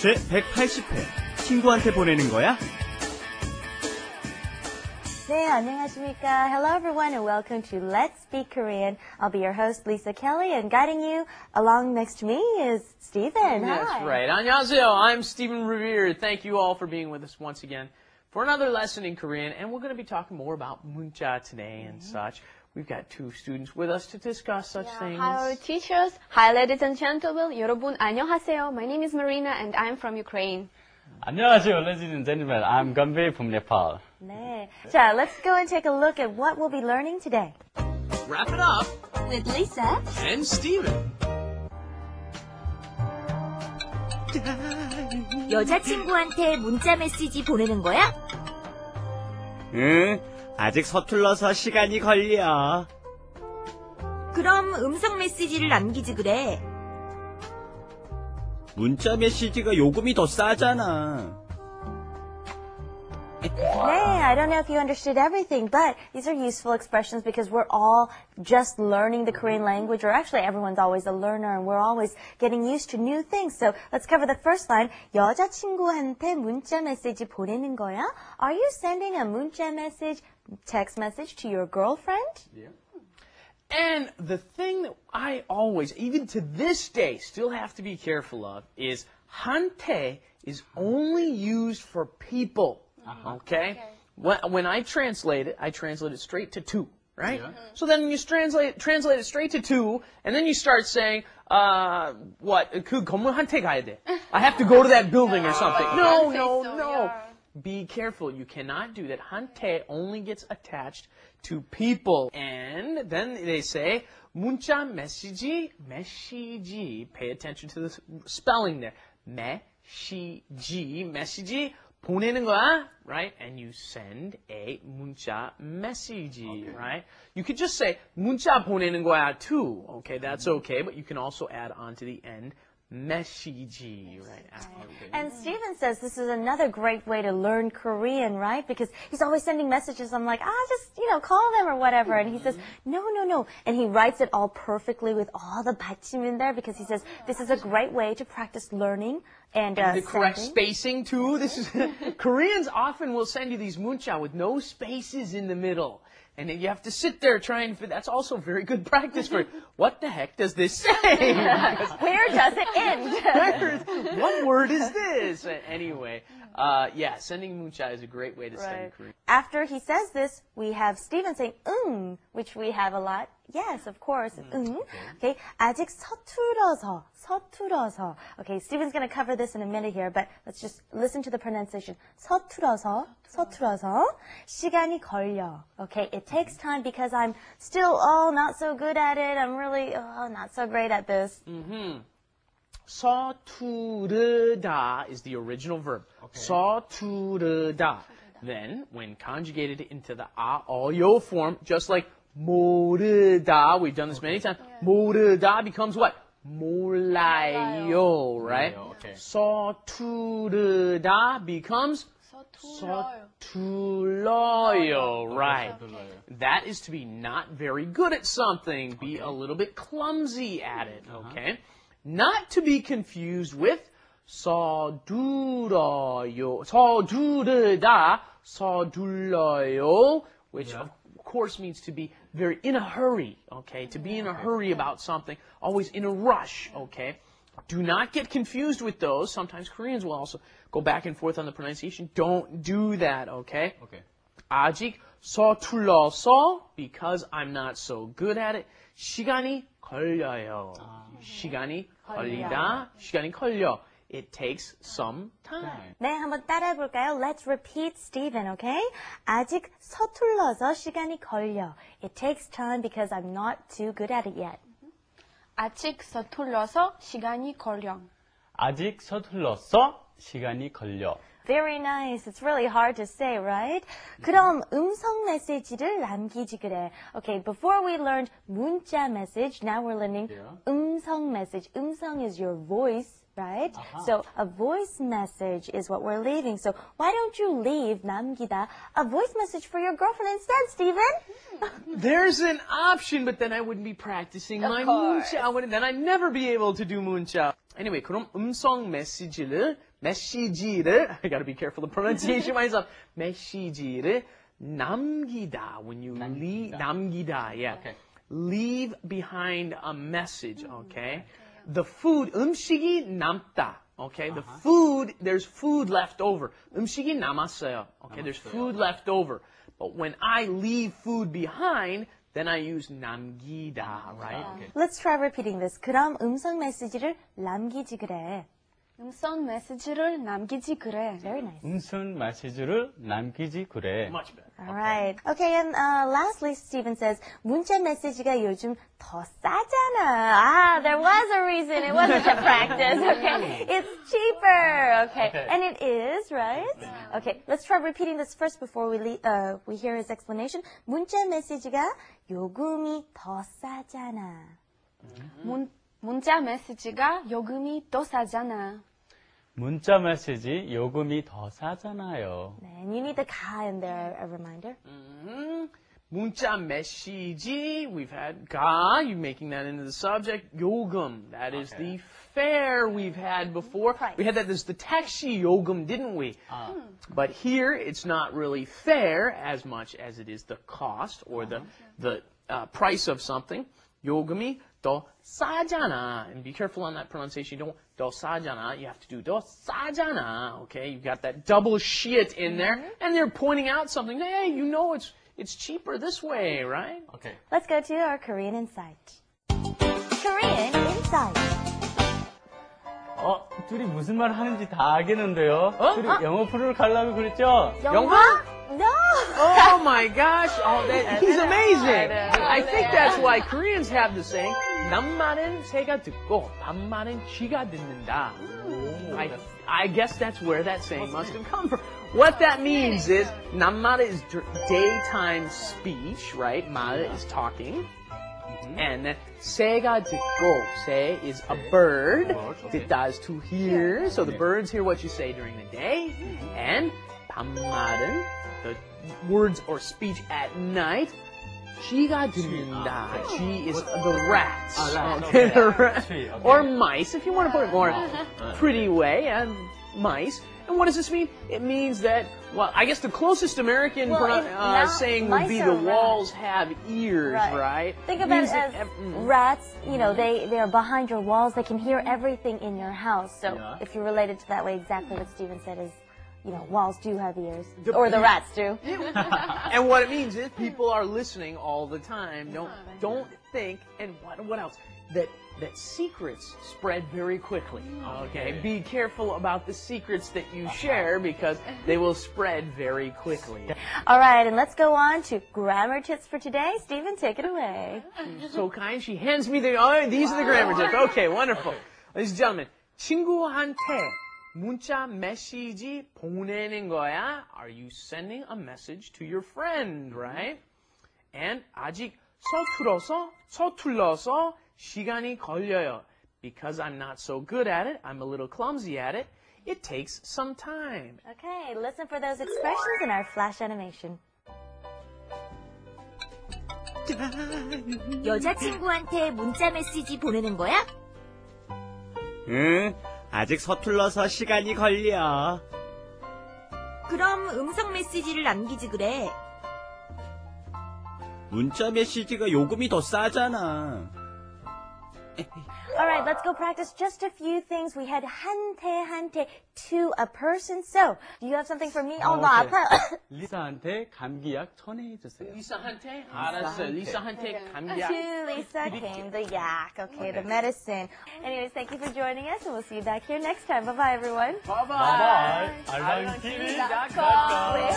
제 180회 친구한테 보내는 거야? 네, 안녕하십니까. Hello everyone and welcome to Let's Speak Korean. I'll be your host Lisa Kelly and guiding you along next to me is Stephen. That's Hi. right. 안녕하세요. I'm Stephen Revere. Thank you all for being with us once again for another lesson in Korean, and we're going to be talking more about 문자 today and such. We've got two students with us to discuss such things. Hi, our teachers. Hi, ladies and gentlemen. 여러분 안녕하세요. My name is Marina and I'm from Ukraine. 안녕하세요, ladies and gentlemen. I'm Ganbei from Nepal. 네. 자, let's go and take a look at what we'll be learning today. Wrap it up. With Lisa And Steven. 여자친구한테 문자 메시지 보내는 거야? 응, 아직 서툴러서 시간이 걸려. 그럼 음성 메시지를 남기지 그래. 문자 메시지가 요금이 더 싸잖아. 네, I don't know if you understood everything, but these are useful expressions because we're all just learning the Korean language, or actually everyone's always a learner and we're always getting used to new things. So let's cover the first line. 여자친구한테 문자 메시지 보내는 거야? Are you sending a 문자 message, text message to your girlfriend? Yeah. And the thing that I always, even to this day, still have to be careful of is 한테 is only used for people. Okay? When I translate it straight to to, right? Yeah. So then you translate it straight to to, and then you start saying, 그 건물 한테 가야 돼. I have to go to that building or something. No. Be careful. You cannot do that. 한테 only gets attached to people. And then they say, 문자 메시지. Pay attention to the spelling there. 메시지. 보내는 거야, right? And you send a 문자 메시지, right? You could just say 문자 보내는 거야 too. Okay, that's okay, but you can also add on to the end 메시지, right? And Stephen says this is another great way to learn Korean, right? Because he's always sending messages. I'm like, just, call them or whatever. And he says, no. And he writes it all perfectly with all the 받침 in there because he says this is a great way to practice learning and the correct spacing too. This is Koreans often will send you these 문자 with no spaces in the middle. And then you have to sit there trying to, that's also very good practice for, what the heck does this say? Where does it end? What word is this? Anyway, sending 문자 is a great way to study Korean. After he says this, we have Stephen saying which we have a lot. Yes, of course. Okay. 아직 서툴어서. Okay, Stephen's going to cover this in a minute here, but let's just listen to the pronunciation. 서툴어서. 시간이 걸려. Okay, it takes time because I'm still, not so good at it. I'm really, not so great at this. 서투르다 is the original verb. Okay. 서투르다. Then, when conjugated into the 아어요 form, just like 모르다, we've done this many times. 모르다 becomes what? 몰라요, right? Okay. 서투르다 becomes 서툴러요, right? That is to be not very good at something, be a little bit clumsy at it, okay? Not to be confused with 서두르다, 서둘러요, which of course means to be very in a hurry, okay? To be in a hurry about something, always in a rush, okay? Do not get confused with those. Sometimes Koreans will also go back and forth on the pronunciation. Don't do that, okay? Okay. 아직 서툴러서, because I'm not so good at it. 시간이 걸려요. 시간이 걸리다, 시간이 걸려. It takes some time. 네, 한번 따라해 볼까요? Let's repeat Stephen, okay? 아직 서툴러서 시간이 걸려. It takes time because I'm not too good at it yet. 아직 서툴러서 시간이 걸려. 아직 서툴러서 시간이 걸려. Very nice. It's really hard to say, right? 그럼 음성 메시지를 남기지 그래. Okay, before we learned 문자 message, now we're learning 음성 message. 음성 is your voice, right? So a voice message is what we're leaving. So why don't you leave 남기다 a voice message for your girlfriend instead, Stephen? There's an option, but then I wouldn't be practicing my 문자. Then I'd never be able to do 문자. Anyway, 그럼 음성 메시지를 메시지를, I gotta be careful of pronunciation myself. 메시지를 남기다. When you leave, 남기다, yeah. Okay. Leave behind a message, okay? The food, 음식이 남다. Okay, the food, there's food left over. 음식이 남았어요. Okay, there's food left over. But when I leave food behind, then I use 남기다, right? Okay. Let's try repeating this. 그럼 음성 메시지를 남기지 그래. 음성 메시지를 남기지 그래. Very nice. 음성 메시지를 남기지 그래. Much better. All right. Okay, and lastly, Stephen says, 문자 메시지가 요즘 더 싸잖아. There was a reason. It wasn't a practice, okay? It's cheaper, okay? And it is, right? Okay, let's try repeating this first before we hear his explanation. 문자 메시지가 요금이 더 싸잖아. 문자 메시지가 요금이 더 싸잖아. 문자 메시지 요금이 더 싸잖아요. 네, and you need the 가 in there, a reminder. 문자 메시지, we've had 가, you making that into the subject. 요금, that is the fare we've had before. Price. We had that as the taxi 요금, didn't we? But here, it's not really fare as much as it is the cost or the price of something. 요금이 더 싸잖아. And be careful on that pronunciation. You don't 더 싸잖아. You have to do 더 싸잖아. Okay, you've got that double shit in there, and they're pointing out something. Hey, you know it's cheaper this way, right? Okay. Let's go to our Korean Insight. Korean Insight. 둘이 무슨 말 하는지 다 알겠는데요. 둘이 영어 프로를 가려고 그랬죠? 영화? No. Oh my gosh! Oh, he's amazing. I think that's why Koreans have the saying, 남말은 새가 듣고 반말은 쥐가 듣는다. I guess that's where that saying must have come from. What that means is, 남말 is daytime speech, right? 말 is talking. And then 새가 듣고, 새 is a bird. 듣다 is to hear. So the birds hear what you say during the day. And 반말은 the words or speech at night. 쥐가 듣는다. 쥐 is the rats. Okay, the rats. Or mice, if you want to put it more pretty way, and mice. And what does this mean? It means that, well, I guess the closest American saying would be the walls have ears, right? Think of it as rats, you know, they are behind your walls. They can hear everything in your house. So if you relate it to that way, exactly what Stephen said is, you know, walls do have ears. Or the rats do. And what it means is people are listening all the time. Don't think, and what else? That secrets spread very quickly. Okay, be careful about the secrets that you share because they will spread very quickly. All right, and let's go on to grammar tips for today. Stephen, take it away. So kind, she hands me these are the grammar tips. Okay, wonderful. Ladies and gentlemen, 친구한테 문자 메시지 보내는 거야. Are you sending a message to your friend, right? And 아직 서툴러서 시간이 걸려요. Because I'm not so good at it, I'm a little clumsy at it, it takes some time. Okay, listen for those expressions in our flash animation. 여자친구한테 문자 메시지 보내는 거야? 응, 아직 서툴러서 시간이 걸려. 그럼 음성 메시지를 남기지 그래. 문자 메시지가 요금이 더 싸잖아. All right, let's go practice just a few things. We had 한테 to a person. So, do you have something for me? Oh, 너 아파요. 리사한테 감기약 전해주세요. 리사한테? 알았어. 리사한테 감기약. To Lisa came the yak, okay, the medicine. Anyways, thank you for joining us, and we'll see you back here next time. Bye-bye, everyone. Bye-bye. 알바인TV.com. Wait,